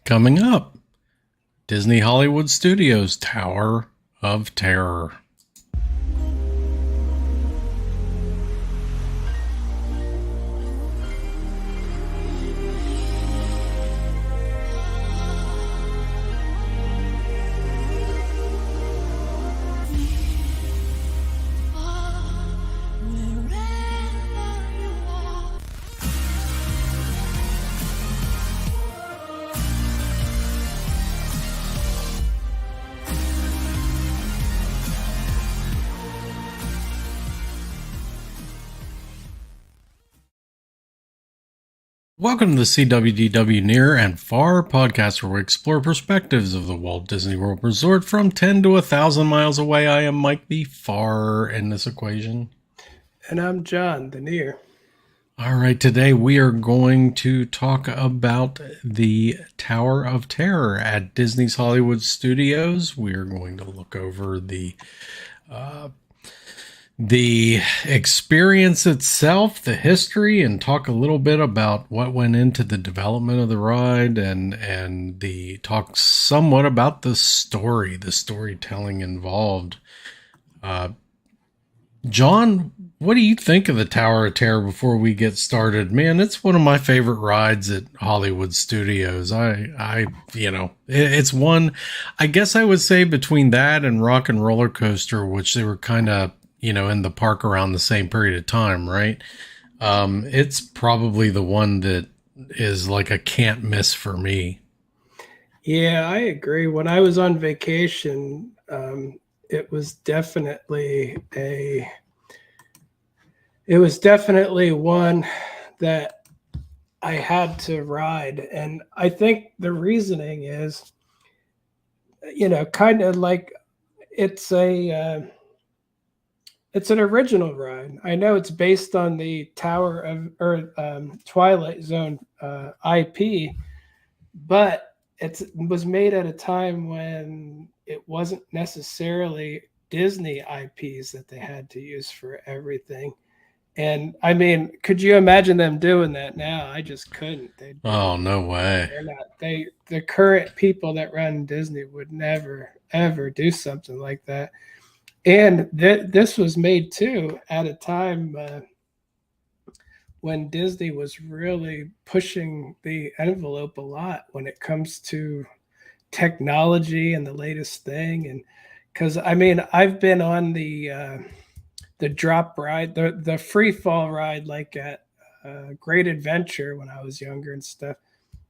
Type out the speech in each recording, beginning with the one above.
Coming up, Disney Hollywood Studios Tower of Terror. Welcome to the SeeWDW Near and Far podcast, where we explore perspectives of the Walt Disney World Resort from 10 to 1,000 miles away. I am Mike, the far in this equation. And I'm John, the near. All right, today we are going to talk about the Tower of Terror at Disney's Hollywood Studios. We are going to look over the experience itself, the history, and talk a little bit about what went into the development of the ride, and the talk somewhat about the storytelling involved. John, what do you think of the Tower of Terror before we get started? Man, it's one of my favorite rides at Hollywood Studios. It's one, I guess I would say between that and Rock and Roller Coaster, which they were kind of, in the park around the same period of time, right? It's probably the one that is like a can't miss for me. Yeah, I agree. When I was on vacation, it was definitely one that I had to ride. And I think the reasoning is, kind of like it's it's an original ride. I know it's based on the Twilight Zone IP, but it was made at a time when it wasn't necessarily Disney IPs that they had to use for everything. And I mean, could you imagine them doing that now? I just couldn't. Oh, no way. They're not. The current people that run Disney would never ever do something like that. And this was made too at a time when Disney was really pushing the envelope a lot when it comes to technology and the latest thing. And because I mean, I've been on the drop ride, the free fall ride, like at Great Adventure when I was younger and stuff.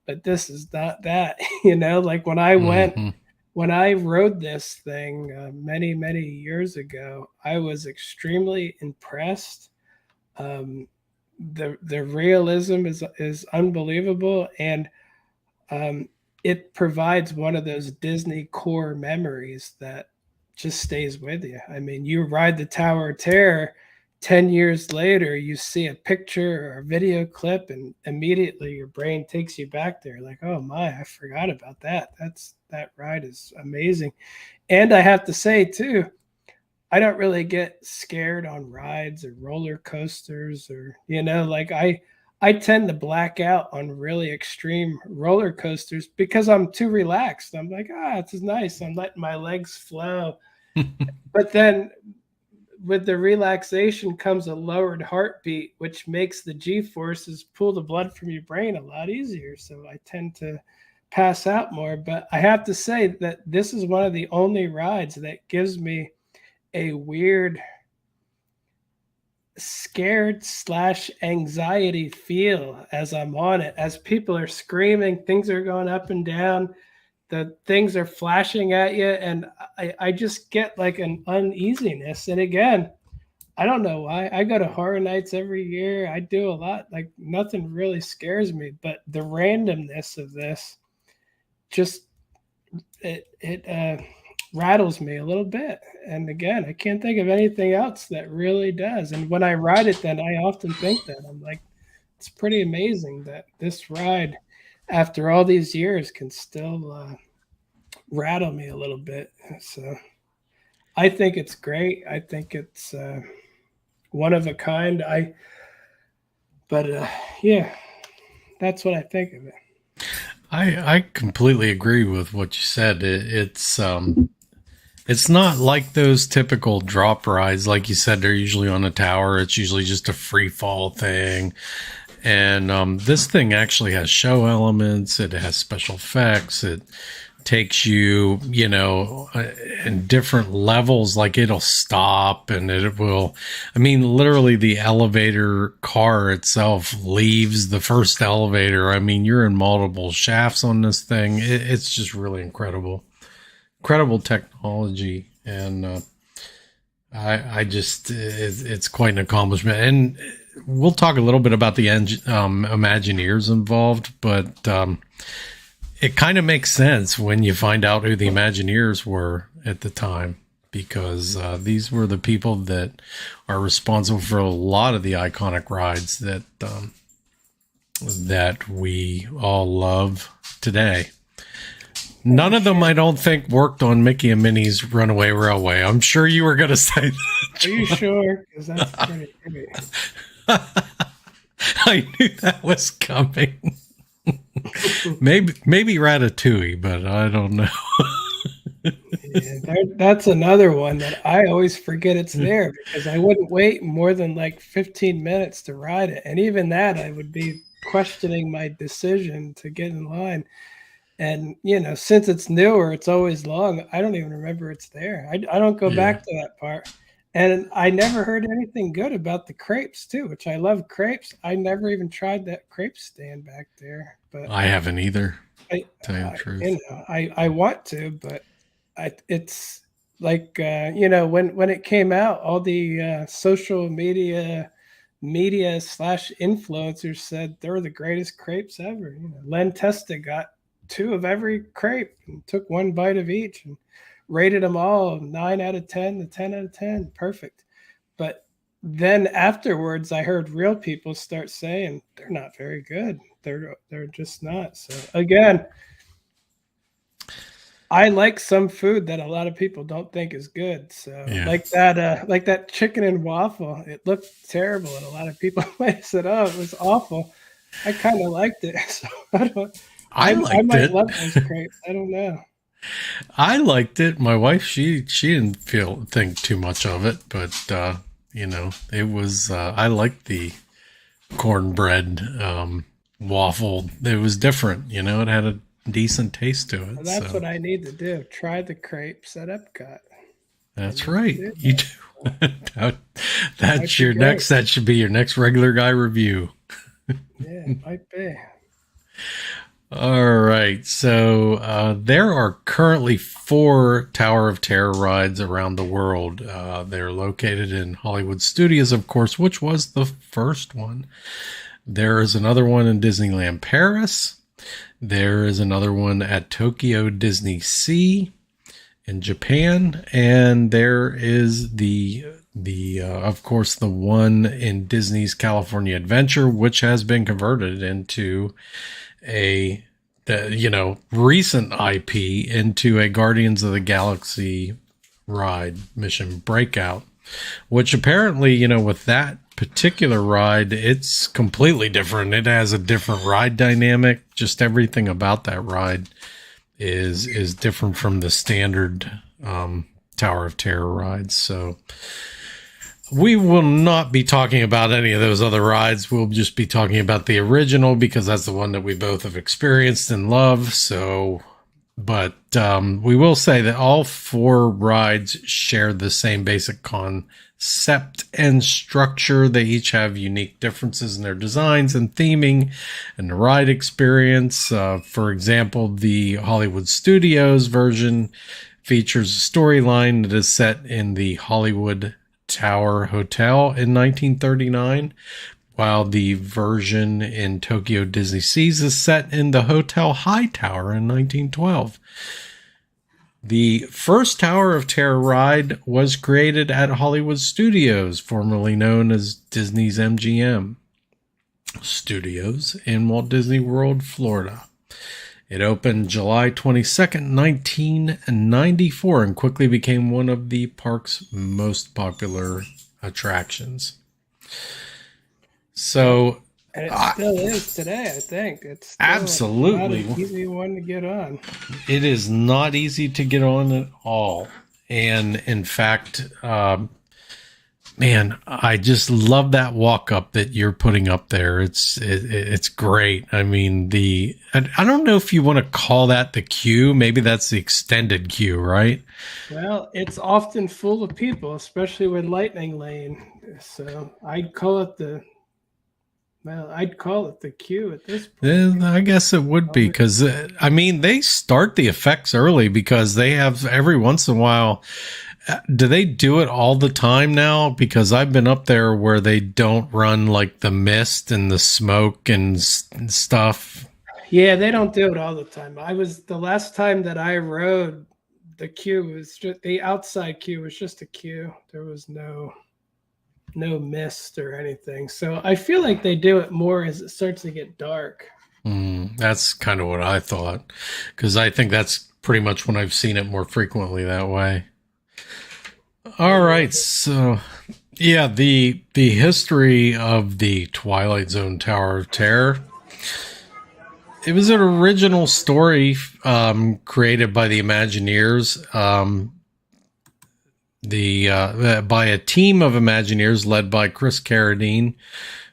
But this is not that, like when I went. Mm-hmm. When I rode this thing many, many years ago, I was extremely impressed. The realism is unbelievable, and it provides one of those Disney core memories that just stays with you. I mean, you ride the Tower of Terror, 10 years later, you see a picture or a video clip, and immediately your brain takes you back there. Like, oh my, I forgot about that. That ride is amazing. And I have to say too, I don't really get scared on rides or roller coasters, or like I tend to black out on really extreme roller coasters because I'm too relaxed. I'm like, it's nice. I'm letting my legs flow. But then with the relaxation comes a lowered heartbeat, which makes the G-forces pull the blood from your brain a lot easier. So I tend to pass out more. But I have to say that this is one of the only rides that gives me a weird scared / anxiety feel as I'm on it. As people are screaming, things are going up and down, the things are flashing at you, and I just get like an uneasiness. And again, I don't know why. I go to horror nights every year. I do a lot. Like nothing really scares me, but the randomness of this just it rattles me a little bit. And again, I can't think of anything else that really does. And when I ride it, then I often think that I'm like, it's pretty amazing that this ride, after all these years, can still rattle me a little bit. So I think it's great. I think it's one of a kind. Yeah, that's what I think of it. I completely agree with what you said. It's not like those typical drop rides. Like you said, they're usually on a tower. It's usually just a free fall thing. And this thing actually has show elements. It has special effects. It takes you, in different levels. Like it'll stop and it will, I mean, literally the elevator car itself leaves the first elevator. I mean, you're in multiple shafts on this thing. It's just really incredible technology. And I just, it's quite an accomplishment. And we'll talk a little bit about the Imagineers involved, but it kind of makes sense when you find out who the Imagineers were at the time, because these were the people that are responsible for a lot of the iconic rides that we all love today. None of them, I don't think, worked on Mickey and Minnie's Runaway Railway. I'm sure you were going to say that. Are you sure? Because that's pretty great. I knew that was coming. maybe Ratatouille, but I don't know. Yeah, that's another one that I always forget it's there, because I wouldn't wait more than like 15 minutes to ride it. And even that, I would be questioning my decision to get in line. And, since it's newer, it's always long. I don't even remember it's there. I don't go Yeah. back to that part. And I never heard anything good about the crepes, too, which I love crepes. I never even tried that crepe stand back there. But I haven't either, I, to tell you the truth. I want to, but it's like, when it came out, all the social media slash influencers said they were the greatest crepes ever. Len Testa got two of every crepe and took one bite of each and rated them all 9 out of 10 to 10 out of 10. Perfect. But then afterwards, I heard real people start saying they're not very good. They're just not. So again, I like some food that a lot of people don't think is good. So Yeah. like that chicken and waffle, it looked terrible, and a lot of people might have said, "Oh, it was awful." I kind of liked it, so I I liked might it. love those crepes. I don't know. I liked it. My wife, she didn't think too much of it, but it was. I liked the cornbread waffle. It was different. It had a decent taste to Well, it. that's So what I need to do. Try the crepes at Epcot. I that's need to right. do You that. do. That- Might that's be your great. next. That should be your next regular guy review. Yeah, it might be. All right. So there are currently 4 Tower of Terror rides around the world. They're located in Hollywood Studios, of course, which was the first one. There is another one in Disneyland Paris. There is another one at Tokyo Disney Sea in Japan, and there is the of course the one in Disney's California Adventure, which has been converted into recent IP into a Guardians of the Galaxy ride, Mission Breakout, which apparently, with that particular ride, it's completely different. It has a different ride dynamic. Just everything about that ride is different from the standard Tower of Terror rides. So we will not be talking about any of those other rides. We'll just be talking about the original, because that's the one that we both have experienced and love. So, but we will say that all 4 rides share the same basic concept and structure. They each have unique differences in their designs and theming and the ride experience. For example, the Hollywood Studios version features a storyline that is set in the Hollywood Tower Hotel in 1939, while the version in Tokyo Disney Seas is set in the Hotel High Tower in 1912. The first Tower of Terror ride was created at Hollywood Studios, formerly known as Disney's MGM Studios in Walt Disney World, Florida. It opened July 22nd, 1994, and quickly became one of the park's most popular attractions. So, And it I, still is today, I think. It's still not an absolutely. easy one to get on. It is not easy to get on at all. And in fact, man, I just love that walk up that you're putting up there. It's great. I mean, I don't know if you want to call that the queue. Maybe that's the extended queue, right? Well, it's often full of people, especially with Lightning Lane. So I'd call it the queue at this point. I guess it would be because I mean they start the effects early because they have every once in a while. Do they do it all the time now? Because I've been up there where they don't run like the mist and the smoke and stuff. Yeah, they don't do it all the time. I was the last time that I rode, the queue was just the outside queue was just a queue. There was no mist or anything. So I feel like they do it more as it starts to get dark. That's kind of what I thought, because I think that's pretty much when I've seen it more frequently that way. All right, so yeah, the history of the Twilight Zone Tower of Terror. It was an original story created by the Imagineers. By a team of Imagineers led by Chris Carradine,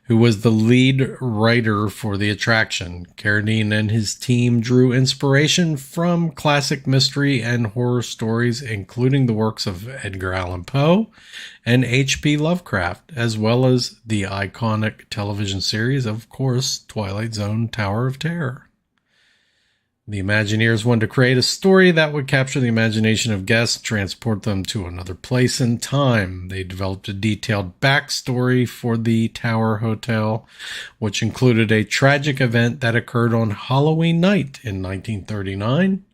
who was the lead writer for the attraction. Carradine and his team drew inspiration from classic mystery and horror stories, including the works of Edgar Allan Poe and H.P. Lovecraft, as well as the iconic television series, of course, Twilight Zone Tower of Terror. The Imagineers wanted to create a story that would capture the imagination of guests, transport them to another place in time. They developed a detailed backstory for the Tower Hotel, which included a tragic event that occurred on Halloween night in 1939,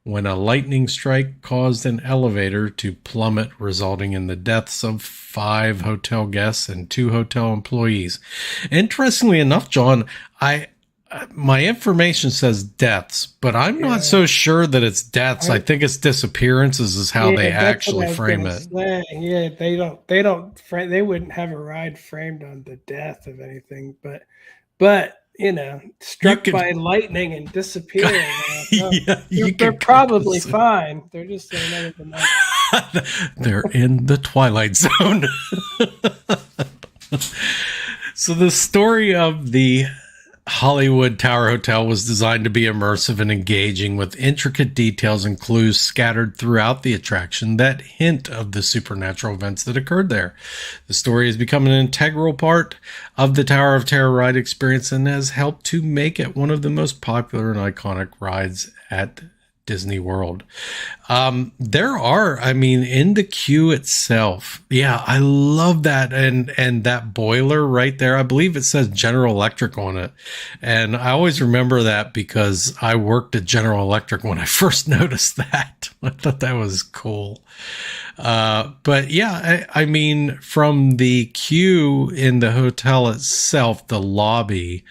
when a lightning strike caused an elevator to plummet, resulting in the deaths of 5 hotel guests and 2 hotel employees. Interestingly enough, John, my information says deaths, but I'm not so sure that it's deaths. I think it's disappearances is how they actually frame it. Yeah, they wouldn't have a ride framed on the death of anything, but struck by lightning and disappearing. They're probably fine. They're just saying they're in the Twilight Zone. So the story of the Hollywood Tower Hotel was designed to be immersive and engaging, with intricate details and clues scattered throughout the attraction that hint of the supernatural events that occurred there. The story has become an integral part of the Tower of Terror ride experience and has helped to make it one of the most popular and iconic rides at Disney World. In the queue itself, yeah, I love that. And that boiler right there, I believe it says General Electric on it. And I always remember that because I worked at General Electric when I first noticed that. I thought that was cool. But yeah, I mean, from the queue in the hotel itself, the lobby,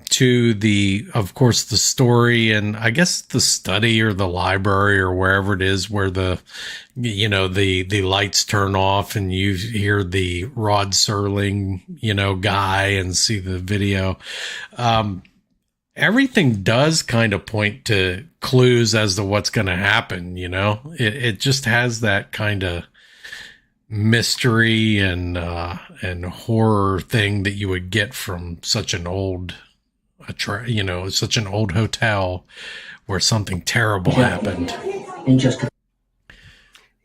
to of course, the story and I guess the study or the library or wherever it is where the lights turn off and you hear the Rod Serling, guy and see the video. Everything does kind of point to clues as to what's going to happen. It just has that kind of mystery and horror thing that you would get from such an old such an old hotel where something terrible happened.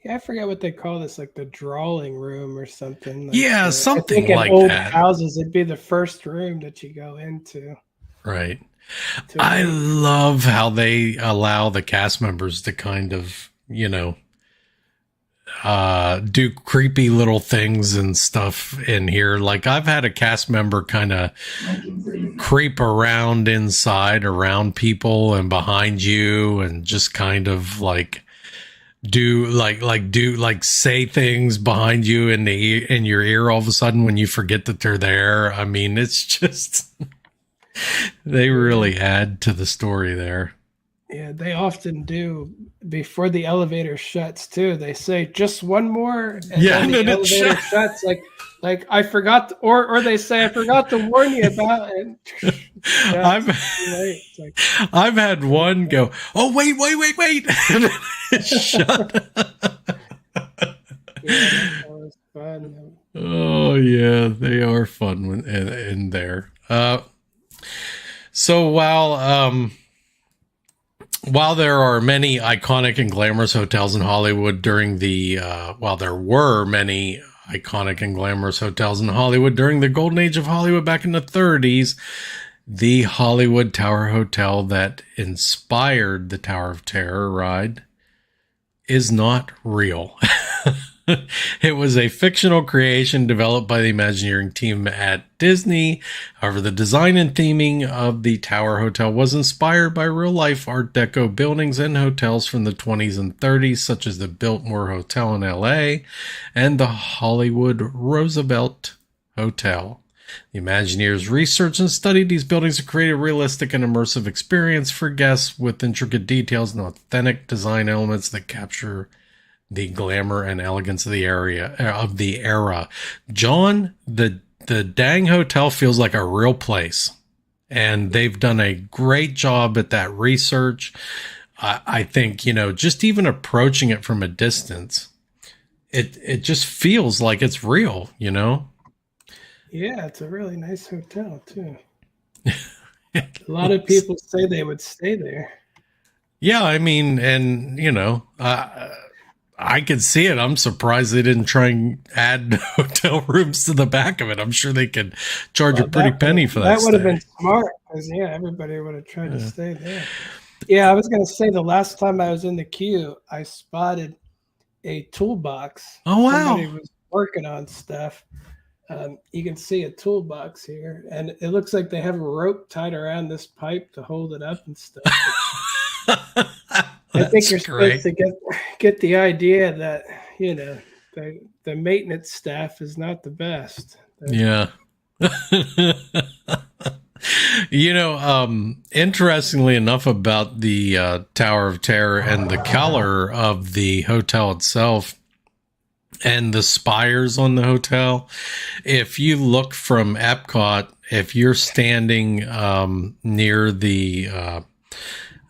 Yeah, I forget what they call this, like the drawing room or something. Something like in old that. Houses, it'd be the first room that you go into. Right. I love how they allow the cast members to kind of, do creepy little things and stuff in here. Like I've had a cast member kind of creep around inside around people and behind you and just kind of like say things behind you in your ear all of a sudden when you forget that they're there. I mean, it's just they really add to the story there. Yeah, they often do before the elevator shuts too. They say just one more, and then the elevator shuts. Like Like I forgot, or they say I forgot to warn you about it. Yeah, I've it's too late. It's like, I've had one go, oh wait, and then it shut. yeah, that's always fun. Oh yeah, they are fun when in there. So while there are many iconic and glamorous hotels in Hollywood during the while there were many iconic and glamorous hotels in Hollywood during the golden age of Hollywood back in the 30s, the Hollywood Tower Hotel that inspired the Tower of Terror ride is not real. It was a fictional creation developed by the Imagineering team at Disney. However, the design and theming of the Tower Hotel was inspired by real-life Art Deco buildings and hotels from the 20s and 30s, such as the Biltmore Hotel in LA and the Hollywood Roosevelt Hotel. The Imagineers researched and studied these buildings to create a realistic and immersive experience for guests with intricate details and authentic design elements that capture the glamour and elegance of the era. John, the dang hotel feels like a real place, and they've done a great job at that research. I think, just even approaching it from a distance, it just feels like it's real, Yeah, it's a really nice hotel too. A lot of people say they would stay there. Yeah, I mean, and I could see it. I'm surprised they didn't try and add hotel rooms to the back of it. I'm sure they could charge a pretty penny for that. That would have been smart because everybody would have tried to stay there. Yeah, I was going to say the last time I was in the queue, I spotted a toolbox. Oh wow! Somebody was working on stuff. You can see a toolbox here, and it looks like they have a rope tied around this pipe to hold it up and stuff. I think you're supposed to get the idea that the maintenance staff is not the best. Yeah. Interestingly enough about the Tower of Terror and the color of the hotel itself and the spires on the hotel, if you look from Epcot, if you're standing near the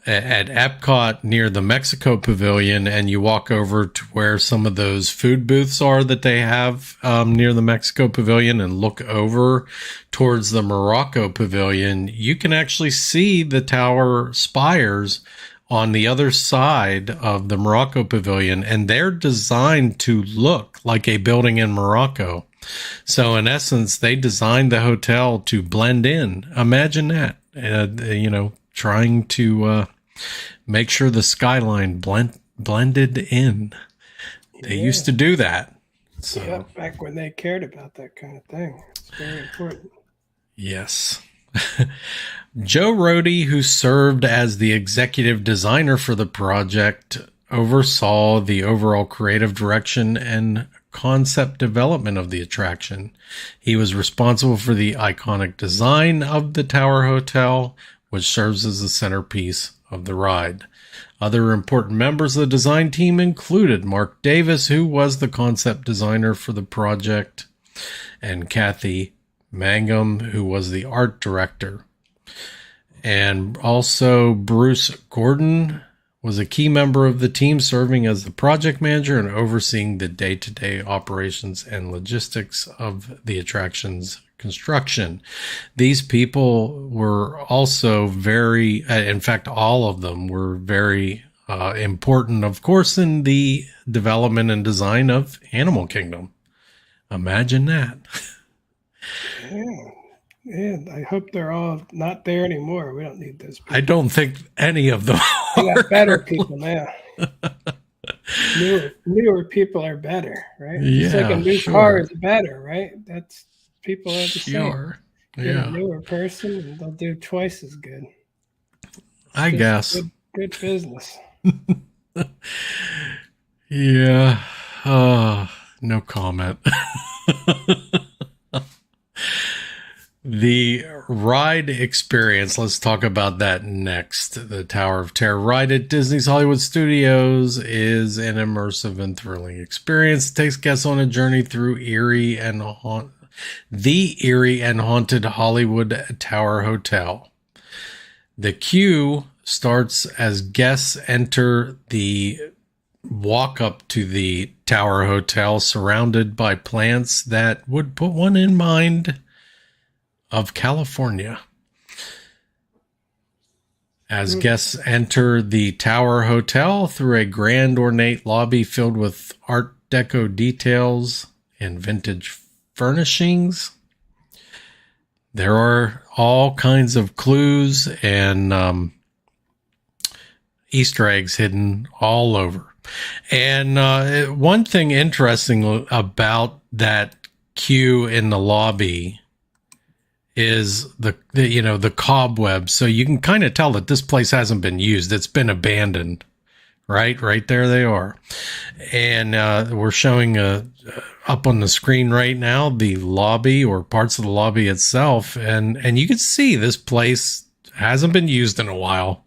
at Epcot near the Mexico Pavilion and you walk over to where some of those food booths are that they have near the Mexico Pavilion and look over towards the Morocco Pavilion, you can actually see the tower spires on the other side of the Morocco Pavilion, and they're designed to look like a building in Morocco. So in essence, they designed the hotel to blend in. Imagine that, trying to make sure the skyline blended in. They used to do that. So. Yeah, back when they cared about that kind of thing. It's very important. Yes. Joe Rohde, who served as the executive designer for the project, oversaw the overall creative direction and concept development of the attraction. He was responsible for the iconic design of the Tower Hotel, which serves as the centerpiece of the ride. Other important members of the design team included Mark Davis, who was the concept designer for the project, and Kathy Mangum, who was the art director. And also Bruce Gordon was a key member of the team, serving as the project manager and overseeing the day-to-day operations and logistics of the attraction's construction. These people were also very, in fact, all of them were very important, of course, in the development and design of Animal Kingdom. Imagine that. Yeah, I hope they're all not there anymore. We don't need those people. I don't think any of them are. We got better people now. Newer people are better, right? Yeah, it's like a new car is better, right? That's people are the same. Yeah. A newer person, and they'll do twice as good. I guess. Good business. Yeah. No comment. The ride experience, let's talk about that next. The Tower of Terror ride at Disney's Hollywood Studios is an immersive and thrilling experience. It takes guests on a journey through the eerie and haunted Hollywood Tower Hotel. The queue starts as guests enter the walk up to the Tower Hotel, surrounded by plants that would put one in mind of California. As guests enter the Tower Hotel through a grand ornate lobby filled with Art Deco details and vintage furnishings, there are all kinds of clues and Easter eggs hidden all over. And one thing interesting about that queue in the lobby is the cobwebs. So you can kind of tell that this place hasn't been used. It's been abandoned. Right there they are. And we're showing up on the screen right now the lobby or parts of the lobby itself. And you can see this place hasn't been used in a while.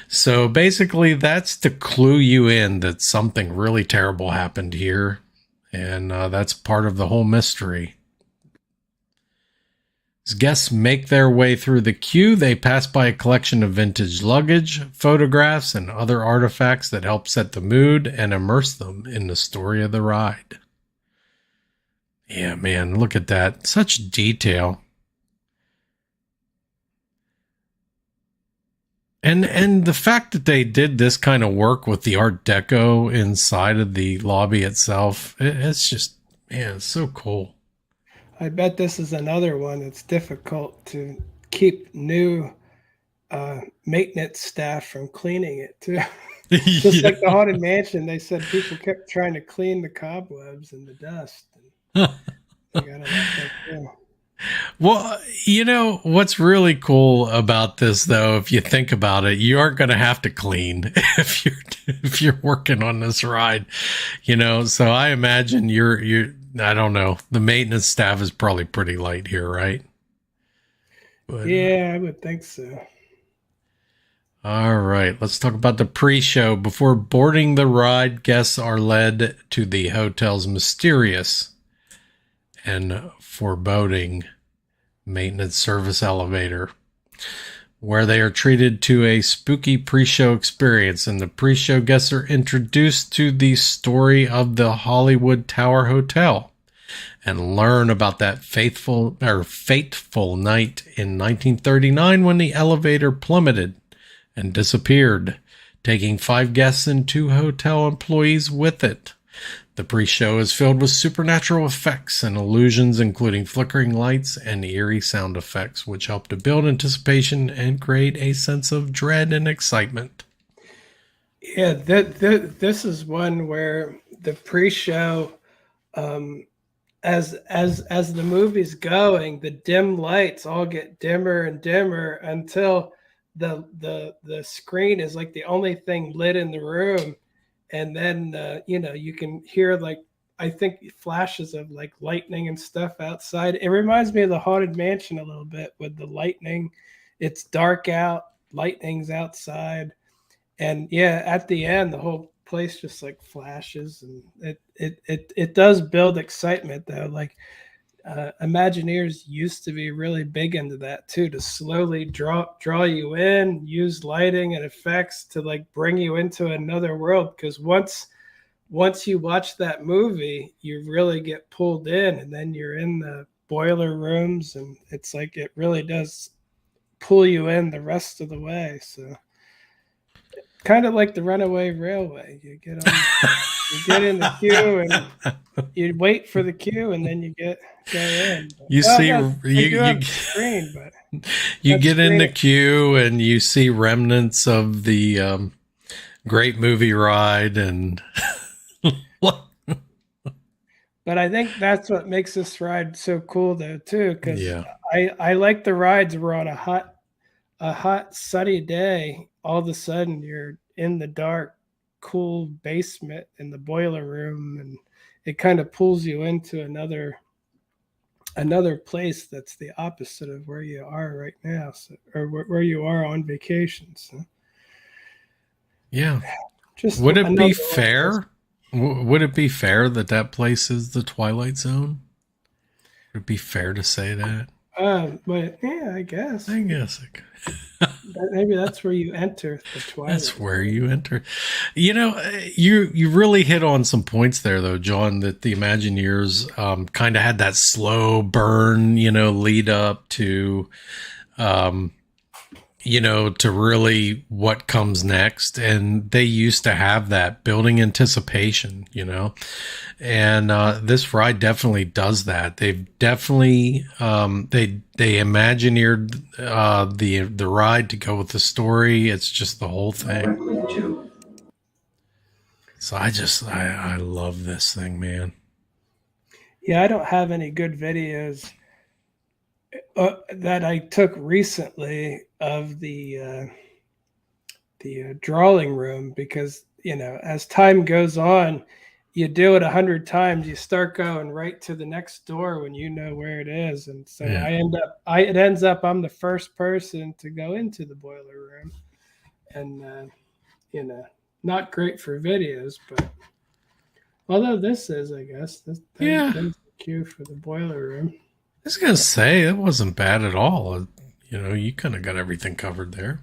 So basically that's to clue you in that something really terrible happened here. And that's part of the whole mystery. As guests make their way through the queue, they pass by a collection of vintage luggage, photographs, and other artifacts that help set the mood and immerse them in the story of the ride. Yeah, man, look at that. Such detail. And the fact that they did this kind of work with the Art Deco inside of the lobby itself, it's just, man, it's so cool. I bet this is another one that's difficult to keep new maintenance staff from cleaning it too. Just like the Haunted Mansion, they said people kept trying to clean the cobwebs and the dust. And they gotta let that go. Well, what's really cool about this, though, if you think about it, you aren't going to have to clean if you're working on this ride, So I imagine I don't know, the maintenance staff is probably pretty light here, right? But, yeah, I would think so. All right, let's talk about the pre-show. Before boarding the ride, guests are led to the hotel's mysterious and foreboding maintenance service elevator, where they are treated to a spooky pre-show experience. And the pre-show guests are introduced to the story of the Hollywood Tower Hotel and learn about that fateful night in 1939 when the elevator plummeted and disappeared, taking 5 guests and 2 hotel employees with it. The pre-show is filled with supernatural effects and illusions, including flickering lights and eerie sound effects, which help to build anticipation and create a sense of dread and excitement. Yeah, this is one where the pre-show, as the movie's going, the dim lights all get dimmer and dimmer until the screen is like the only thing lit in the room. And then, you can hear, like, I think flashes of like lightning and stuff outside. It reminds me of the Haunted Mansion a little bit with the lightning. It's dark out, lightning's outside. And yeah, at the end, the whole place just like flashes, and it does build excitement though. Like Imagineers used to be really big into that too, to slowly draw you in, use lighting and effects to like bring you into another world. Because once you watch that movie, you really get pulled in, and then you're in the boiler rooms, and it's like it really does pull you in the rest of the way. So kind of like the Runaway Railway. You get in the queue and you wait for the queue, and then you go in. You get in the queue and you see remnants of the great movie ride, and but I think that's what makes this ride so cool though too, because I like the rides where on a hot sunny day, all of a sudden you're in the dark, cool basement in the boiler room, and it kind of pulls you into another another place that's the opposite of where you are right now, so, or where you are on vacation. So Yeah. just Would it be another one of those. fair? Would it be fair that that place is the Twilight Zone? Would it be fair to say that? But yeah, I guess I guess it could. maybe that's where you enter the That's Twilight where Zone. you enter. You know, you really hit on some points there, though, John. That the Imagineers kind of had that slow burn, lead up to, um, to really what comes next. And they used to have that building anticipation, and this ride definitely does that. They've definitely they Imagineered the ride to go with the story. It's just the whole thing. So I love this thing, man. Yeah, I don't have any good videos that I took recently of the drawing room because as time goes on, you do it 100 times, you start going right to the next door when you know where it is, and so Yeah. it ends up I'm the first person to go into the boiler room, and not great for videos, but although this is, I guess, Yeah. there's the cue for the boiler room. I was gonna say it wasn't bad at all. You kind of got everything covered there.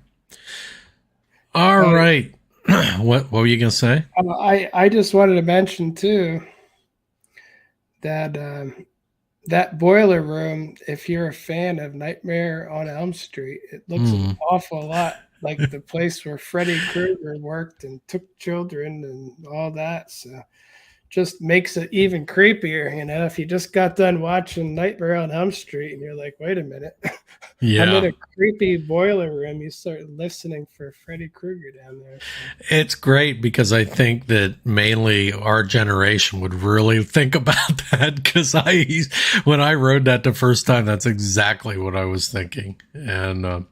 All right. What were you gonna say? I just wanted to mention too that that boiler room, if you're a fan of Nightmare on Elm Street, it looks an awful lot like the place where Freddy Krueger worked and took children and all that. So just makes it even creepier, if you just got done watching Nightmare on Elm Street and you're like, wait a minute, Yeah. I'm in a creepy boiler room. You start listening for Freddy Krueger down there. So. It's great because I think that mainly our generation would really think about that because when I rode that the first time, that's exactly what I was thinking. And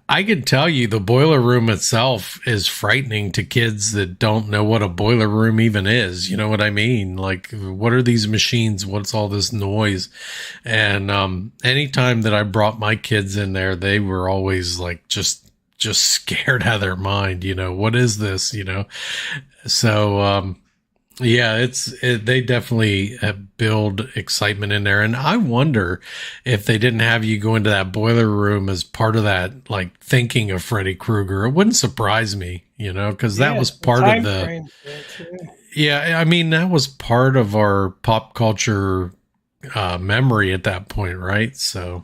I can tell you the boiler room itself is frightening to kids that don't know what a boiler room even is. You know what I mean? Like, what are these machines? What's all this noise? And anytime that I brought my kids in there, they were always like just scared out of their mind. What is this? So yeah, they definitely build excitement in there. And I wonder if they didn't have you go into that boiler room as part of that, like thinking of Freddy Krueger. It wouldn't surprise me, because that was part of yeah, I mean, that was part of our pop culture memory at that point, right? So,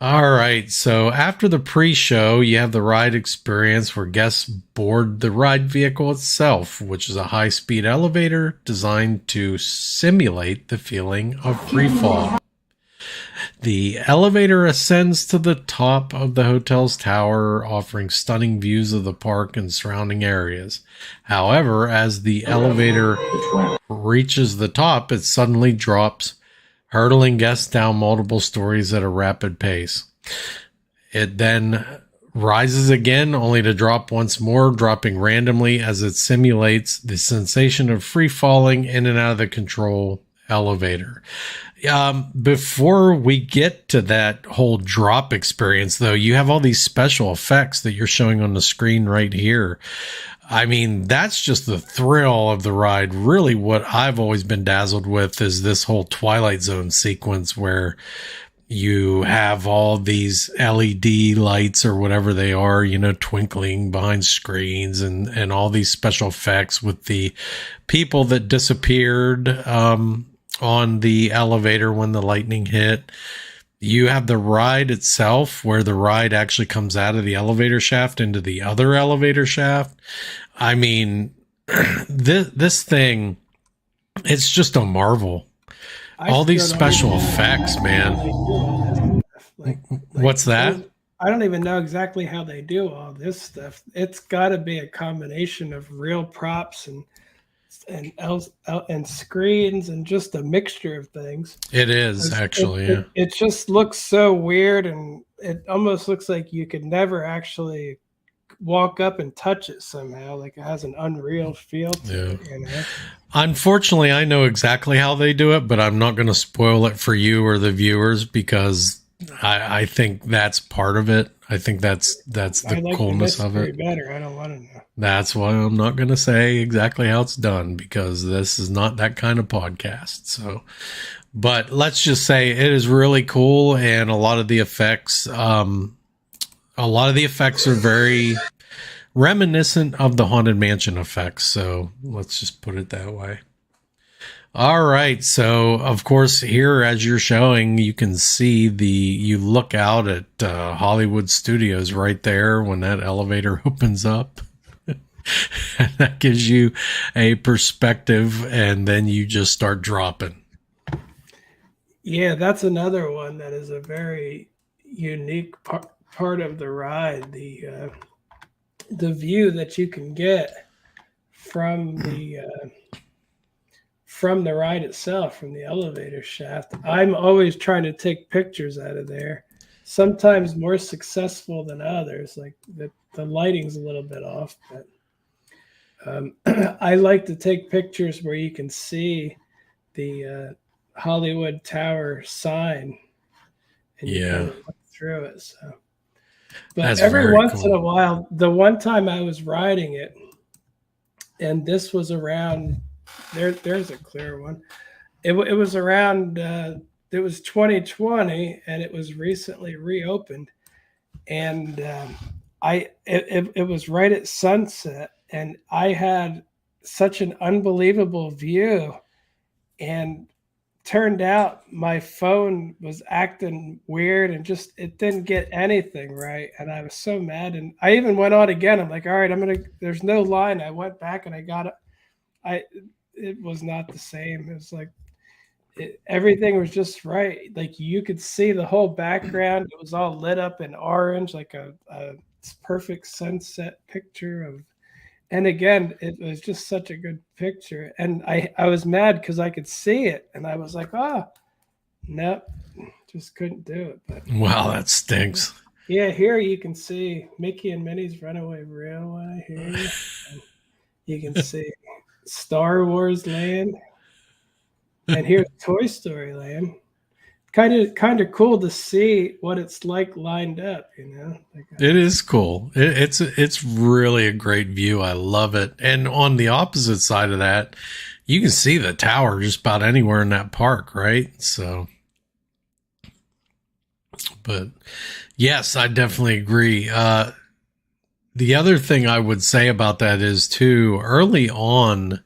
all right. So after the pre-show, you have the ride experience where guests board the ride vehicle itself, which is a high-speed elevator designed to simulate the feeling of free fall. The elevator ascends to the top of the hotel's tower, offering stunning views of the park and surrounding areas. However, as the elevator reaches the top, it suddenly drops, hurtling guests down multiple stories at a rapid pace. It then rises again, only to drop once more, dropping randomly as it simulates the sensation of free falling in and out of the control elevator. Before we get to that whole drop experience, though, you have all these special effects that you're showing on the screen right here. I mean, that's just the thrill of the ride. Really, what I've always been dazzled with is this whole Twilight Zone sequence where you have all these LED lights or whatever they are, twinkling behind screens and all these special effects with the people that disappeared, on the elevator when the lightning hit. You have the ride itself where the ride actually comes out of the elevator shaft into the other elevator shaft. I mean, this thing, it's just a marvel. All these special effects, man. What's that? I don't even know exactly how they do all this stuff. It's got to be a combination of real props and screens and just a mixture of things. It is actually. It just looks so weird, and it almost looks like you could never actually walk up and touch it somehow. Like it has an unreal feel to Yeah. it, you know? Unfortunately, I know exactly how they do it, but I'm not going to spoil it for you or the viewers because I think that's part of it. I think that's I the like the coolness of mystery it. better. I don't want to know. That's why I'm not going to say exactly how it's done because this is not that kind of podcast. So, but let's just say it is really cool, and a lot of the effects, are very reminiscent of the Haunted Mansion effects. So let's just put it that way. All right. So, of course, here as you're showing, you can see you look out at Hollywood Studios right there when that elevator opens up. That gives you a perspective, and then you just start dropping. Yeah, that's another one that is a very unique part of the ride. The view that you can get from the ride itself, from the elevator shaft. I'm always trying to take pictures out of there. Sometimes more successful than others. Like the lighting's a little bit off, but I like to take pictures where you can see the Hollywood Tower sign, and you kind of look through it. So, but that's every once cool. in a while, the one time I was riding it, and this was around there's a clear one. It was around. It was 2020, and it was recently reopened, and it was right at sunset, and I had such an unbelievable view, and turned out my phone was acting weird and just it didn't get anything right, and I was so mad, and I even went on again. I'm like, all right, there's no line. I went back and I got it. It was not the same. It was like everything was just right. Like you could see the whole background. It was all lit up in orange, like a perfect sunset picture of. And again, it was just such a good picture. And I was mad because I could see it, and I was like, nope, just couldn't do it. But wow, that stinks. Yeah, here you can see Mickey and Minnie's Runaway Railway. Here you can see Star Wars Land, and here's Toy Story Land. Kind of cool to see what it's like lined up, you know. It is cool. It's really a great view. I love it. And on the opposite side of that, you can see the tower just about anywhere in that park, right? So, but yes, I definitely agree. The other thing I would say about that is too, early on,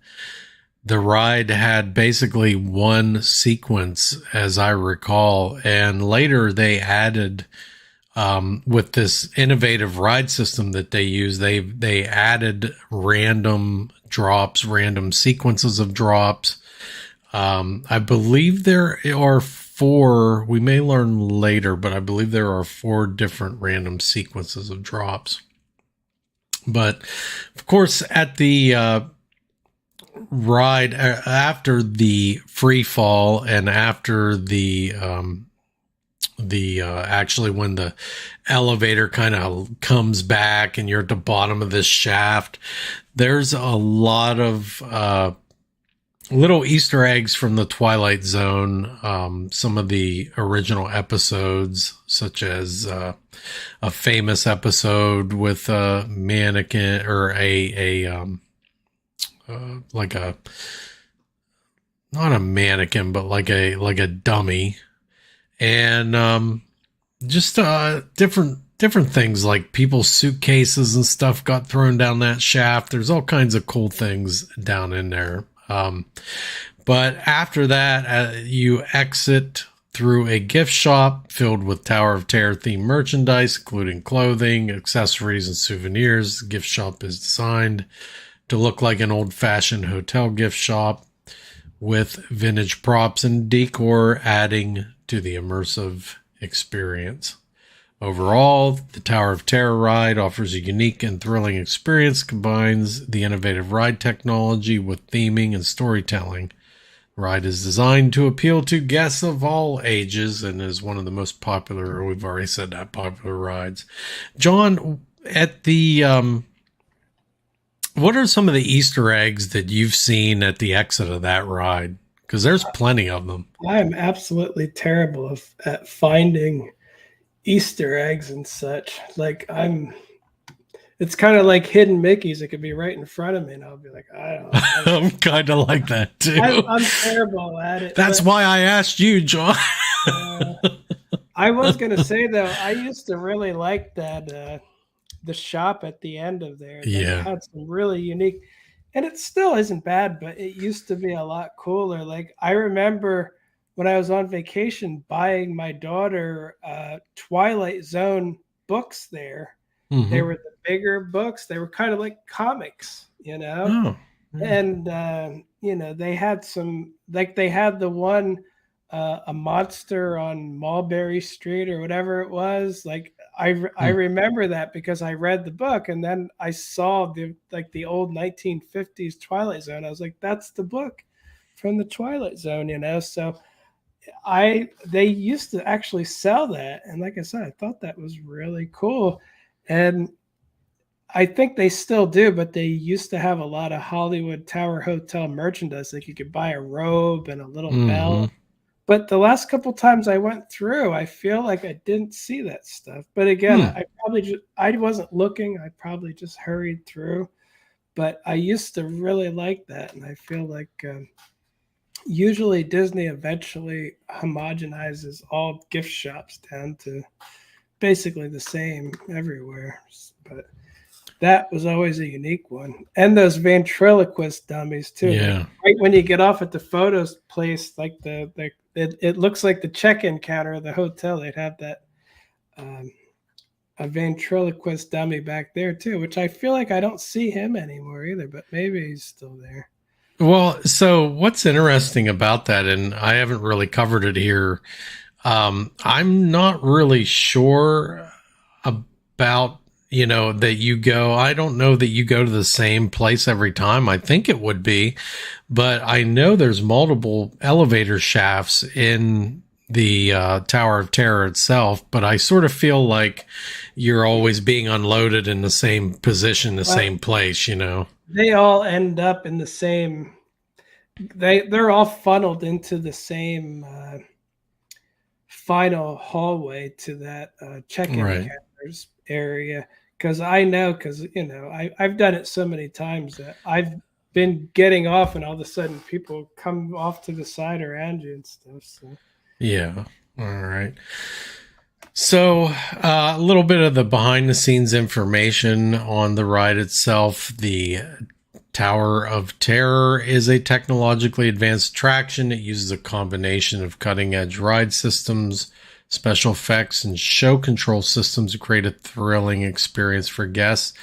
the ride had basically one sequence, as I recall, and later they added, with this innovative ride system that they use, they added random drops, random sequences of drops. I believe there are 4. We may learn later, but I believe there are 4 different random sequences of drops. But of course, at the ride after the free fall and after the actually when the elevator kind of comes back and you're at the bottom of this shaft, there's a lot of little Easter eggs from the Twilight Zone, some of the original episodes, such as a famous episode with a mannequin or like a, not a mannequin, but like a dummy, and just different things like people's suitcases and stuff got thrown down that shaft. There's all kinds of cool things down in there. But after that, you exit through a gift shop filled with Tower of Terror themed merchandise, including clothing, accessories, and souvenirs. The gift shop is designed to look like an old-fashioned hotel gift shop with vintage props and decor, adding to the immersive experience. Overall, the Tower of Terror ride offers a unique and thrilling experience, combines the innovative ride technology with theming and storytelling. The ride is designed to appeal to guests of all ages and is one of the most popular, or we've already said that, popular rides. John, at the what are some of the Easter eggs that you've seen at the exit of that ride? Because there's plenty of them. I am absolutely terrible at finding Easter eggs and such. Like it's kind of like hidden Mickeys. It could be right in front of me, and I'll be like, I don't know. I'm kind of like that too. I'm terrible at it. That's why I asked you, John. Uh, I was gonna say though, I used to really like that the shop at the end of there. Like it Yeah. had some really unique, and it still isn't bad, but it used to be a lot cooler. Like I remember when I was on vacation buying my daughter Twilight Zone books there. They Mm-hmm. were the bigger books. They were kind of like comics, Oh. Yeah. and they had some, like they had the one a monster on Mulberry Street or whatever it was. Like I Hmm. remember that because I read the book and then I saw the old 1950s Twilight Zone. I was like, that's the book from the Twilight Zone. So I they used to actually sell that, and like I said, I thought that was really cool, and I think they still do, but they used to have a lot of Hollywood Tower Hotel merchandise. Like you could buy a robe and a little Mm-hmm. belt. But the last couple times I went through, I feel like I didn't see that stuff. But again, Hmm. I probably I wasn't looking. I probably just hurried through. But I used to really like that, and I feel like usually Disney eventually homogenizes all gift shops down to basically the same everywhere. But that was always a unique one. And those ventriloquist dummies too. Like Yeah. right when you get off at the photos place, like it looks like the check-in counter of the hotel. They'd have that um, a ventriloquist dummy back there too, which I feel like I don't see him anymore either, but maybe he's still there. Well, so what's interesting about that, and I haven't really covered it here. I'm not really sure about, that you go. I don't know that you go to the same place every time. I think it would be, but I know there's multiple elevator shafts in the Tower of Terror itself, but I sort of feel like you're always being unloaded in the same position, the Well, same place. they all end up in the same. They're all funneled into the same final hallway to that check-in Right. counters area. Because I know, because I've done it so many times that I've been getting off, and all of a sudden people come off to the side around you and stuff. So Yeah. All right. So, a little bit of the behind the scenes information on the ride itself. The Tower of Terror is a technologically advanced attraction. It uses a combination of cutting edge ride systems, special effects, and show control systems to create a thrilling experience for guests.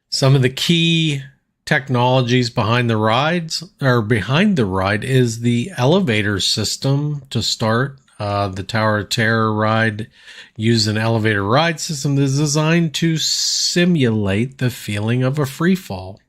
Some of the key technologies behind the rides or behind the ride is the elevator system to start. The Tower of Terror ride uses an elevator ride system that is designed to simulate the feeling of a free fall.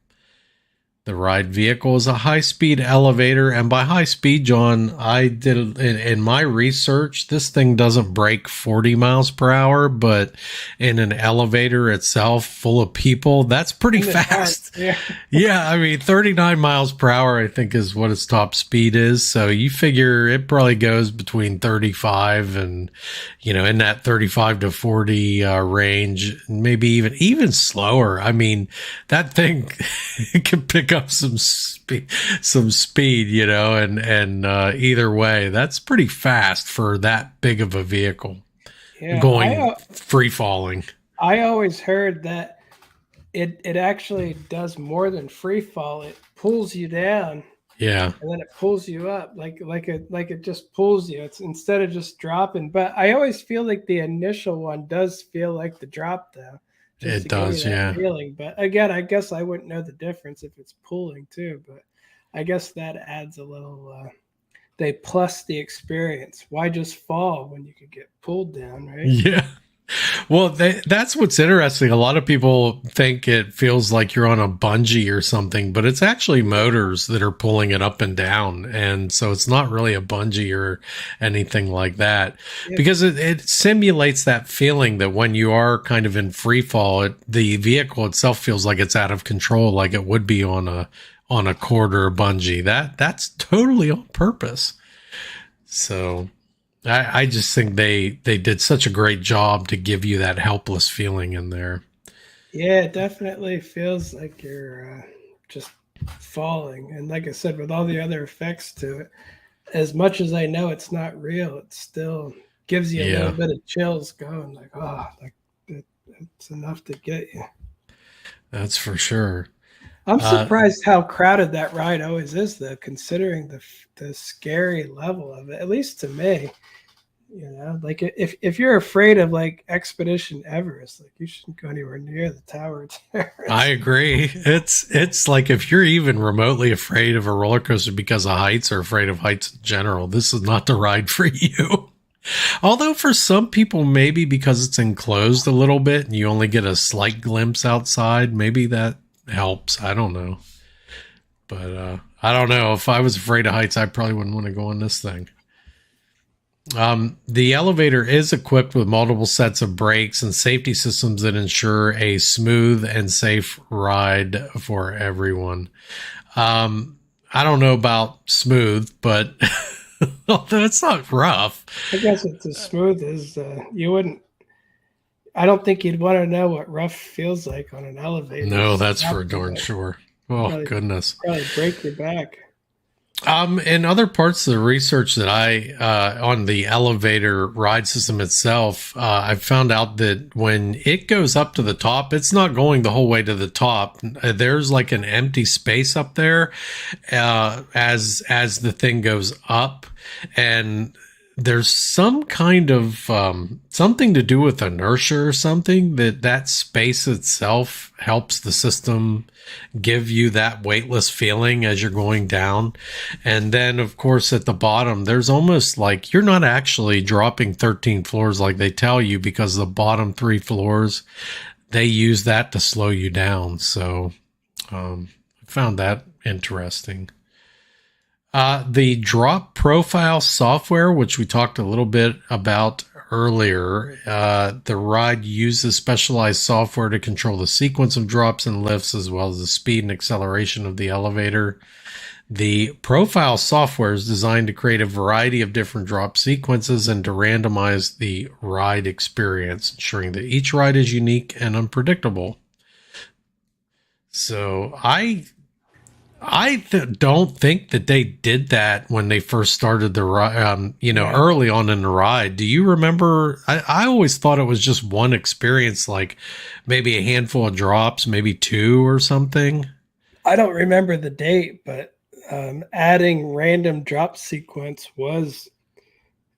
The ride vehicle is a high-speed elevator, and by high speed, John, I did in my research. This thing doesn't break 40 miles per hour, but in an elevator itself, full of people, that's pretty in the dark, fast. yeah, Yeah, I mean, 39 miles per hour, I think, is what its top speed is. So you figure it probably goes between 35 and, in that 35 to 40 range, maybe even slower. I mean, that thing can pick up some speed, and either way, that's pretty fast for that big of a vehicle yeah. going free falling. I always heard that it actually does more than free fall. It pulls you down Yeah, and then it pulls you up like it just pulls you. It's instead of just dropping. But I always feel like the initial one does feel like the drop though, just it to give you does. that Yeah. feeling. But again, I guess I wouldn't know the difference if it's pulling too. But I guess that adds a little. They plus the experience. Why just fall when you could get pulled down, right? Yeah. Well, that's what's interesting. A lot of people think it feels like you're on a bungee or something, but it's actually motors that are pulling it up and down. And so it's not really a bungee or anything like that, Yeah, because it simulates that feeling that when you are kind of in free fall, the vehicle itself feels like it's out of control, like it would be on a cord or a bungee. That's totally on purpose. So I just think they did such a great job to give you that helpless feeling in there. yeah, it definitely feels like you're just falling. And like I said, with all the other effects to it, as much as I know it's not real, it still gives you a little Yeah, bit of chills going like, oh, like it's enough to get you. that's for sure. I'm Uh, surprised how crowded that ride always is, though, considering the scary level of it. At least to me, you know, like if you're afraid of like Expedition Everest, like you shouldn't go anywhere near the Tower of Terror. I agree. It's like if you're even remotely afraid of a roller coaster because of heights or afraid of heights in general, this is not the ride for you. Although for some people, maybe because it's enclosed a little bit and you only get a slight glimpse outside, maybe that helps. I don't know. But I don't know. If I was afraid of heights, I probably wouldn't want to go on this thing. The elevator is equipped with multiple sets of brakes and safety systems that ensure a smooth and safe ride for everyone. I don't know about smooth, but although it's not rough. I guess it's as smooth as you wouldn't. I don't think you'd want to know what rough feels like on an elevator. No, So that's for darn that sure. Oh, probably goodness. probably break your back. In other parts of the research that on the elevator ride system itself, I found out that when it goes up to the top, it's not going the whole way to the top. There's like an empty space up there, as the thing goes up, and there's some kind of something to do with inertia or something that space itself helps the system give you that weightless feeling as you're going down. And then of course at the bottom there's almost like you're not actually dropping 13 floors like they tell you, because the bottom 3 floors, they use that to slow you down. So I found that interesting. The drop profile software, which we talked a little bit about earlier, the ride uses specialized software to control the sequence of drops and lifts, as well as the speed and acceleration of the elevator. The profile software is designed to create a variety of different drop sequences and to randomize the ride experience, ensuring that each ride is unique and unpredictable. So don't think that they did that when they first started the ride, Yeah. early on in the ride. Do you remember? I always thought it was just one experience, like maybe a handful of drops, maybe two or something. I don't remember the date, but adding random drop sequence was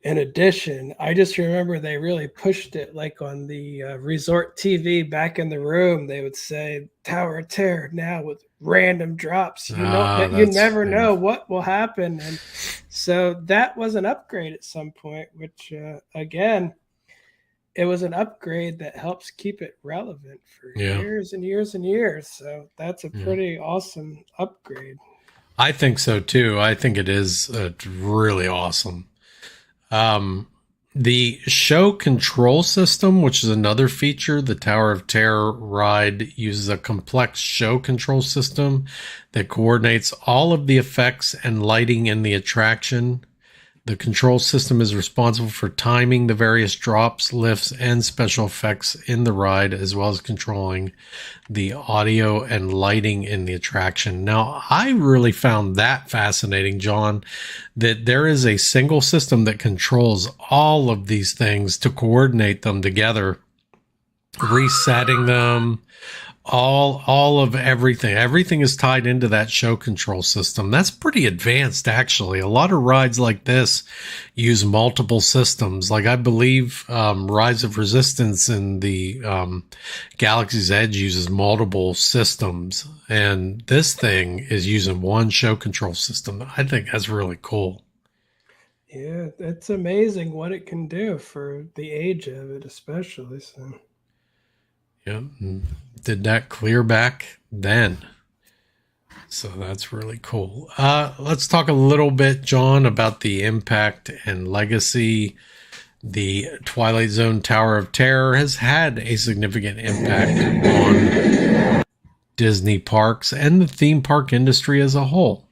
an addition. I just remember they really pushed it, like on the resort TV back in the room. They would say Tower of Terror now with random drops. You know that you That's never yeah, know what will happen, and so that was an upgrade at some point. Which again, it was an upgrade that helps keep it relevant for yeah, years and years and years. So that's a yeah. pretty awesome upgrade. I think so too. I think it is really awesome. Um, the show control system, which is another feature, the Tower of Terror ride uses a complex show control system that coordinates all of the effects and lighting in the attraction. The control system is responsible for timing the various drops, lifts, and special effects in the ride, as well as controlling the audio and lighting in the attraction. Now, I really found that fascinating, John, that there is a single system that controls all of these things to coordinate them together, resetting them, all of everything. Everything is tied into that show control system. That's pretty advanced, actually. A lot of rides like this use multiple systems. Like I believe Rise of Resistance in the Galaxy's Edge uses multiple systems, and this thing is using one show control system. I think that's really cool. Yeah, it's amazing what it can do for the age of it, especially. So, Yeah. Did that clear back then. So that's really cool. Let's talk a little bit, John, about the impact and legacy. The Twilight Zone Tower of Terror has had a significant impact on Disney parks and the theme park industry as a whole.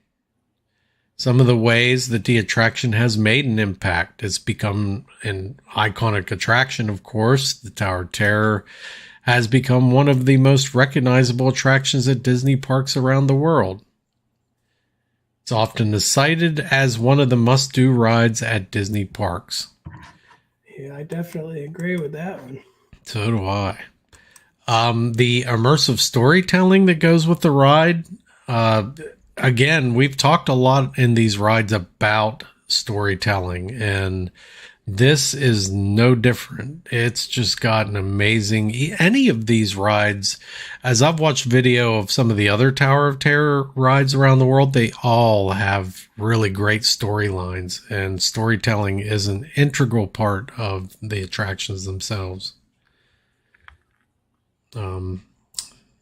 Some of the ways that the attraction has made an impact, it's become an iconic attraction, of course. The Tower of Terror has become one of the most recognizable attractions at Disney parks around the world. It's often cited as one of the must-do rides at Disney parks. yeah, I definitely agree with that one. So do I. The immersive storytelling that goes with the ride. Again, we've talked a lot in these rides about storytelling, and this is no different. It's just got an amazing. Any of these rides, as I've watched video of some of the other Tower of Terror rides around the world, they all have really great storylines, and storytelling is an integral part of the attractions themselves.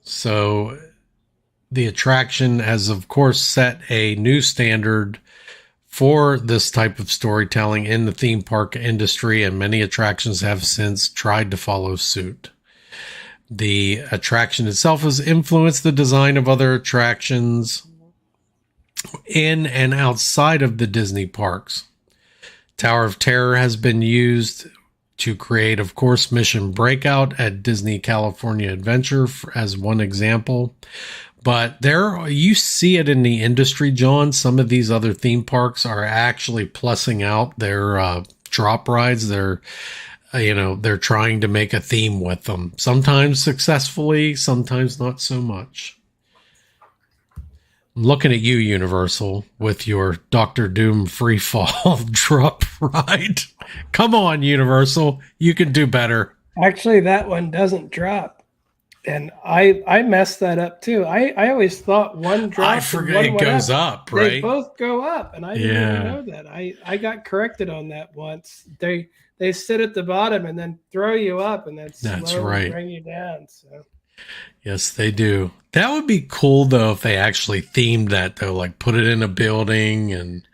So the attraction has, of course, set a new standard for this type of storytelling in the theme park industry, and many attractions have since tried to follow suit. The attraction itself has influenced the design of other attractions in and outside of the Disney parks. Tower of Terror has been used to create, of course, Mission Breakout at Disney California Adventure as one example. But there, you see it in the industry, John. Some of these other theme parks are actually plussing out their drop rides. They're trying to make a theme with them. Sometimes successfully, sometimes not so much. I'm looking at you, Universal, with your Doctor Doom free fall drop ride. Come on, Universal. You can do better. Actually, that one doesn't drop. And I messed that up too. I always thought one dropped. I forget it goes up, right? They both go up, and I didn't even know that. I got corrected on that once. They sit at the bottom and then throw you up, and then slowly bring you down. So yes, they do. That would be cool though if they actually themed that though, like put it in a building and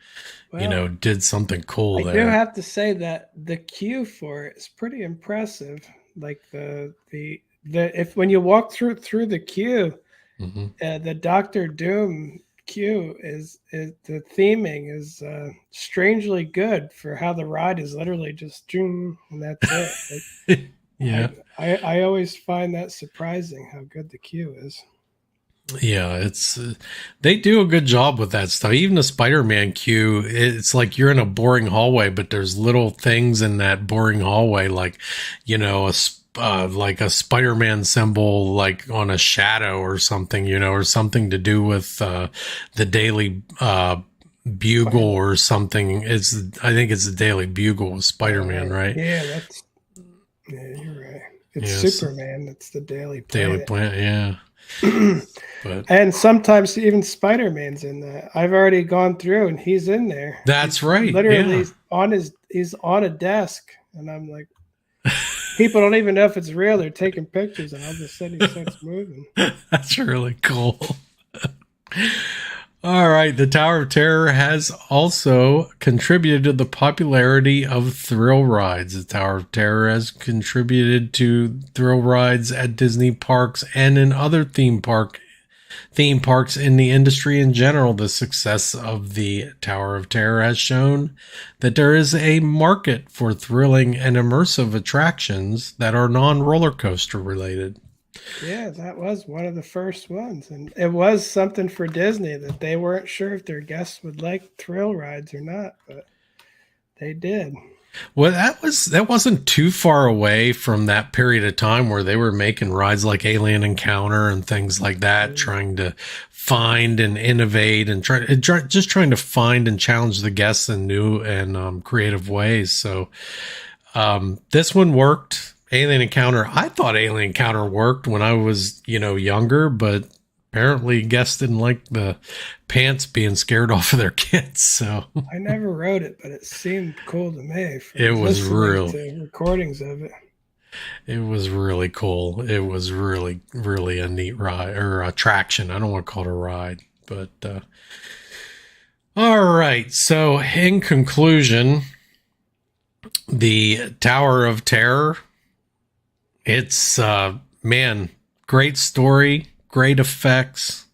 did something cool there. I do have to say that the queue for it is pretty impressive. Like if when you walk through the queue, the Doctor Doom queue is the theming is strangely good for how the ride is literally just and that's it. Like, yeah, I always find that surprising how good the queue is. Yeah, it's they do a good job with that stuff. Even the Spider-Man queue, it's like you're in a boring hallway, but there's little things in that boring hallway, like like a Spider-Man symbol, like on a shadow or something, or something to do with the Daily Bugle or something. I think it's the Daily Bugle with Spider-Man, right? Yeah, you're right. It's Superman. It's the Daily Planet. Daily Planet, yeah. And sometimes even Spider-Man's in that. I've already gone through and he's in there. That's right. Literally he's on a desk, and I'm like, people don't even know if it's real. They're taking pictures, and all of a sudden he starts moving. That's really cool. All right. The Tower of Terror has also contributed to the popularity of thrill rides. The Tower of Terror has contributed to thrill rides at Disney parks and in other theme parks in the industry in general. The success of the Tower of Terror has shown that there is a market for thrilling and immersive attractions that are non-roller coaster related. Yeah, that was one of the first ones. And it was something for Disney that they weren't sure if their guests would like thrill rides or not, but they did. Well, that wasn't too far away from that period of time where they were making rides like Alien Encounter and things like that, trying to find and innovate and just trying to find and challenge the guests in new and creative ways. So this one worked. Alien Encounter. I thought Alien Encounter worked when I was, younger, but apparently guests didn't like the pants being scared off of their kids. So I never rode it, but it seemed cool to me it from was listening real. to recordings of it. It was really cool. It was really, really a neat ride or attraction. I don't want to call it a ride, but all right. So, in conclusion, the Tower of Terror. It's man, great story, great effects.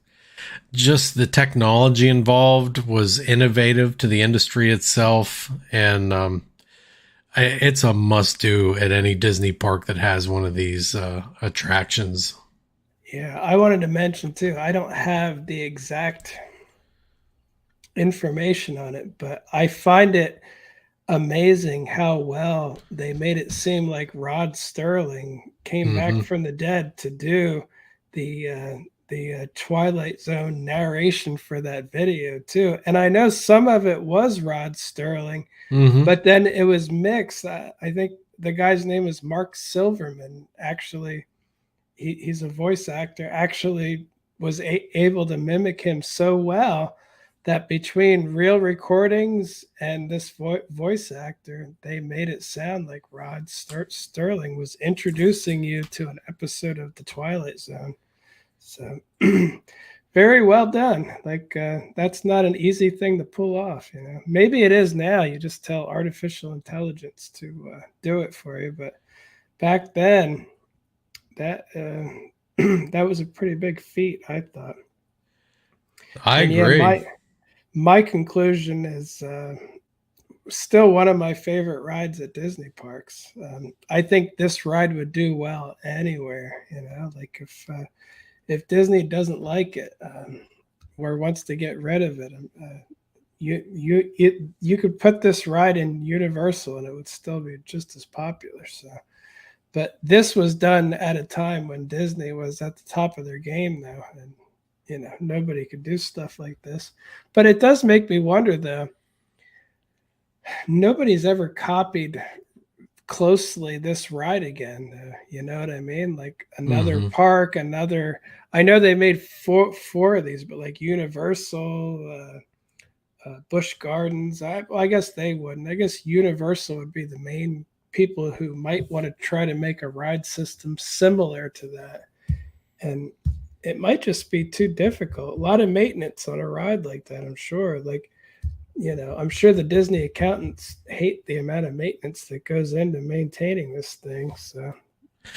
Just the technology involved was innovative to the industry itself, and it's a must do at any Disney park that has one of these attractions. Yeah, I wanted to mention too. I don't have the exact information on it, but I find it amazing how well they made it seem like Rod Sterling came back Mm-hmm. from the dead to do the Twilight Zone narration for that video too. And I know some of it was Rod Sterling, Mm-hmm. but then it was mixed. I think the guy's name is Mark Silverman. Actually, he's a voice actor. Actually, was able to mimic him so well that between real recordings and this voice actor, they made it sound like Rod Sterling was introducing you to an episode of The Twilight Zone. So, very well done. Like, that's not an easy thing to pull off. You know, maybe it is now. You just tell artificial intelligence to do it for you. But back then, that that was a pretty big feat, I thought. I And yeah, agree. my conclusion is still one of my favorite rides at Disney parks. I think this ride would do well anywhere. You know, like if Disney doesn't like it or wants to get rid of it, you could put this ride in Universal and it would still be just as popular. So, but this was done at a time when Disney was at the top of their game now, and you know nobody could do stuff like this. But it does make me wonder, though. Nobody's ever copied closely this ride again. You know what I mean? Like another Mm-hmm. park, another. I know they made four of these, but like Universal, Busch Gardens. I guess they wouldn't. I guess Universal would be the main people who might want to try to make a ride system similar to that. And it might just be too difficult. A lot of maintenance on a ride like that, I'm sure. Like, you know, I'm sure the Disney accountants hate the amount of maintenance that goes into maintaining this thing. So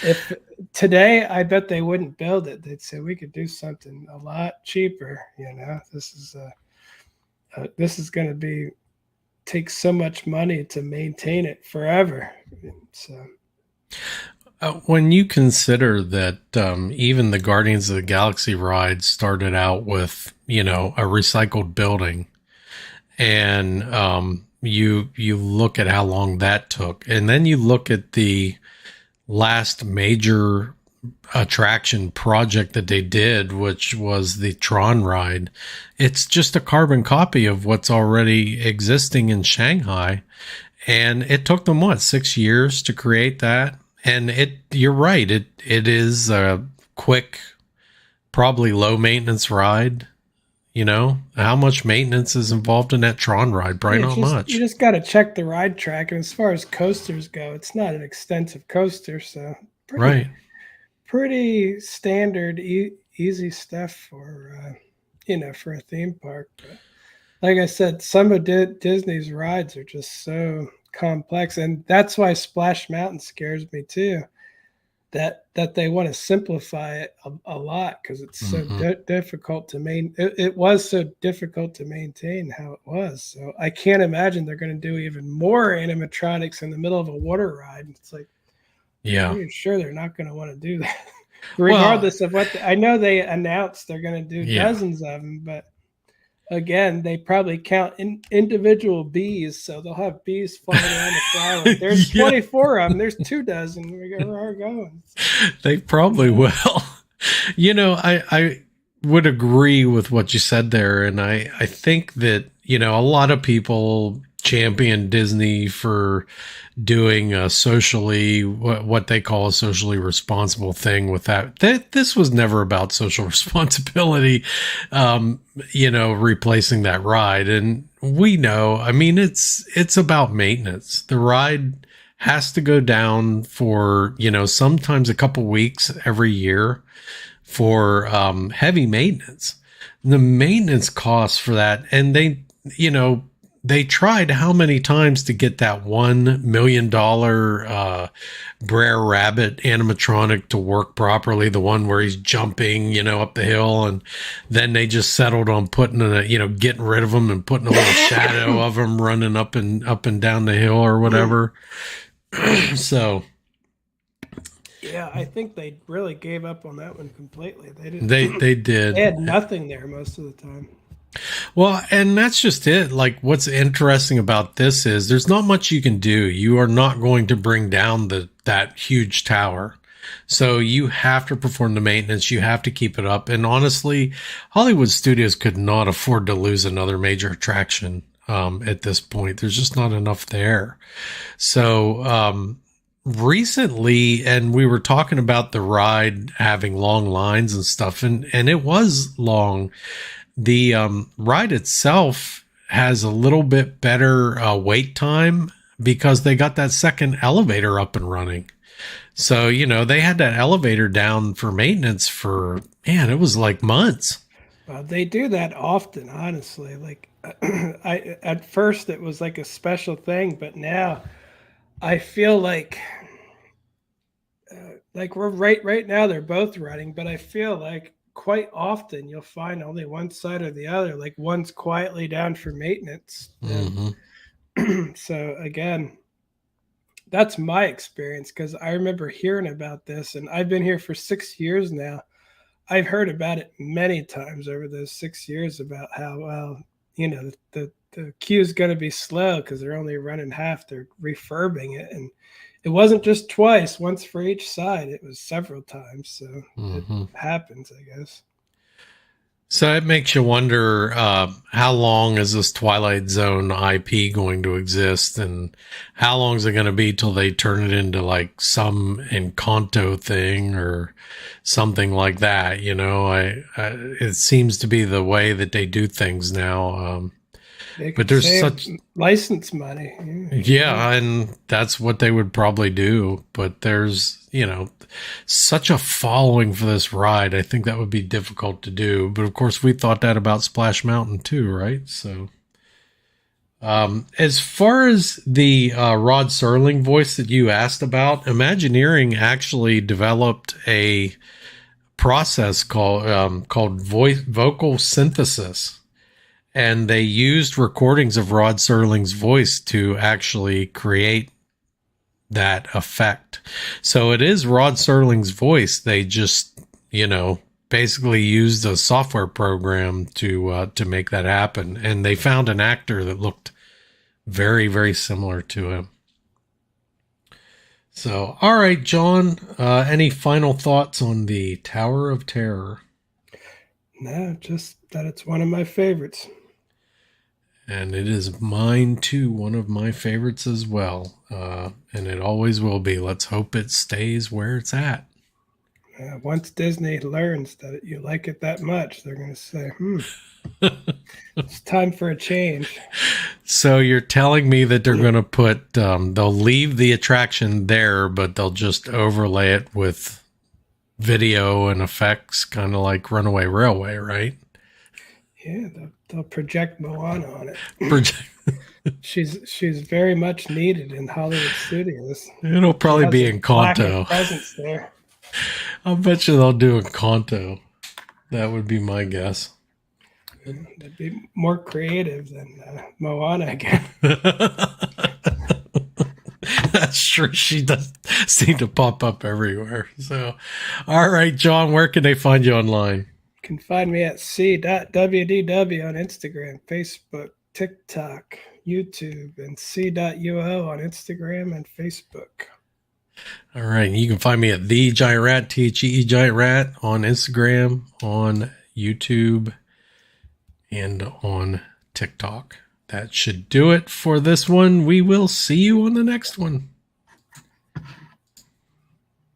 if today, I bet they wouldn't build it. They'd say we could do something a lot cheaper. You know, this is going to be take so much money to maintain it forever. So When you consider that even the Guardians of the Galaxy ride started out with, you know, a recycled building, and you look at how long that took, and then you look at the last major attraction project that they did, which was the Tron ride. It's just a carbon copy of what's already existing in Shanghai. And it took them what, 6 years to create that? And you're right, it is a quick, probably low maintenance ride. You know, how much maintenance is involved in that Tron ride? Probably not you much. just got to check the ride track. And as far as coasters go, it's not an extensive coaster, so Right. pretty standard, easy stuff for you know, for a theme park. But like I said, some of Disney's rides are just so complex, and that's why Splash Mountain scares me too. That they want to simplify it a lot because it's so Mm-hmm. difficult to it was so difficult to maintain how it was. So I can't imagine they're going to do even more animatronics in the middle of a water ride. It's like I'm Yeah. pretty sure they're not going to want to do that, Well, regardless of what I know. They announced they're going to do yeah. dozens of them, but again, they probably count individual bees, so they'll have bees flying around the flower. There's Yeah, 24 of them. There's 2 dozen. We're going. they probably Yeah. will. You know, I would agree with what you said there. And I think that, you know, a lot of people champion Disney for doing a socially what they call a socially responsible thing with that. This was never about social responsibility, replacing that ride. And we know, I mean, it's about maintenance. The ride has to go down for, sometimes a couple weeks every year for heavy maintenance. The maintenance costs for that, and they tried how many times to get that $1 million Brer Rabbit animatronic to work properly, the one where he's jumping, up the hill, and then they just settled on putting getting rid of him and putting a little shadow of him running up and down the hill or whatever. So yeah, I think they really gave up on that one completely. They didn't. They did. They had nothing there most of the time. Well, and that's just it. Like, what's interesting about this is there's not much you can do. You are not going to bring down that huge tower. So you have to perform the maintenance. You have to keep it up. And honestly, Hollywood Studios could not afford to lose another major attraction at this point. There's just not enough there. So recently, and we were talking about the ride having long lines and stuff, and it was long. The ride itself has a little bit better wait time because they got that second elevator up and running. So, they had that elevator down for maintenance for, man, it was like months. They do that often, honestly. Like, at first it was like a special thing, but now I feel like we're right now they're both running, but I feel like quite often you'll find only one side or the other, like one's quietly down for maintenance. Mm-hmm. So again, that's my experience, because I remember hearing about this, and I've been here for 6 years now. I've heard about it many times over those 6 years about how, the queue is going to be slow because they're only running half. They're refurbing it. And it wasn't just twice, once for each side. It was several times. So Mm-hmm. It happens, I guess. So it makes you wonder, how long is this Twilight Zone IP going to exist, and how long is it going to be till they turn it into like some Encanto thing or something like that? It seems to be the way that they do things now. But there's such license money. Yeah, and that's what they would probably do. But there's, such a following for this ride. I think that would be difficult to do. But of course, we thought that about Splash Mountain too, right? So, as far as the Rod Serling voice that you asked about, Imagineering actually developed a process called vocal synthesis. And they used recordings of Rod Serling's voice to actually create that effect. So it is Rod Serling's voice. They just, basically used a software program to make that happen. And they found an actor that looked very, very similar to him. So, all right, John, any final thoughts on the Tower of Terror? No, just that it's one of my favorites. And it is mine too, one of my favorites as well. And it always will be. Let's hope it stays where it's at. Once Disney learns that you like it that much, they're going to say, it's time for a change. So you're telling me that they're going to put, they'll leave the attraction there, but they'll just overlay it with video and effects, kind of like Runaway Railway, right? Yeah, they'll project Moana on it. She's very much needed in Hollywood studios. It'll probably be Encanto. Presence there. I'll bet you they'll do Encanto. That would be my guess. That'd be more creative than Moana again. That's true. She does seem to pop up everywhere. So, all right, John, where can they find you online? You can find me at SeeWDW on Instagram, Facebook, TikTok, YouTube, and SeeUO on Instagram and Facebook. All right. You can find me at The Giant Rat, THEE Giant Rat, on Instagram, on YouTube, and on TikTok. that should do it for this one. We will see you on the next one.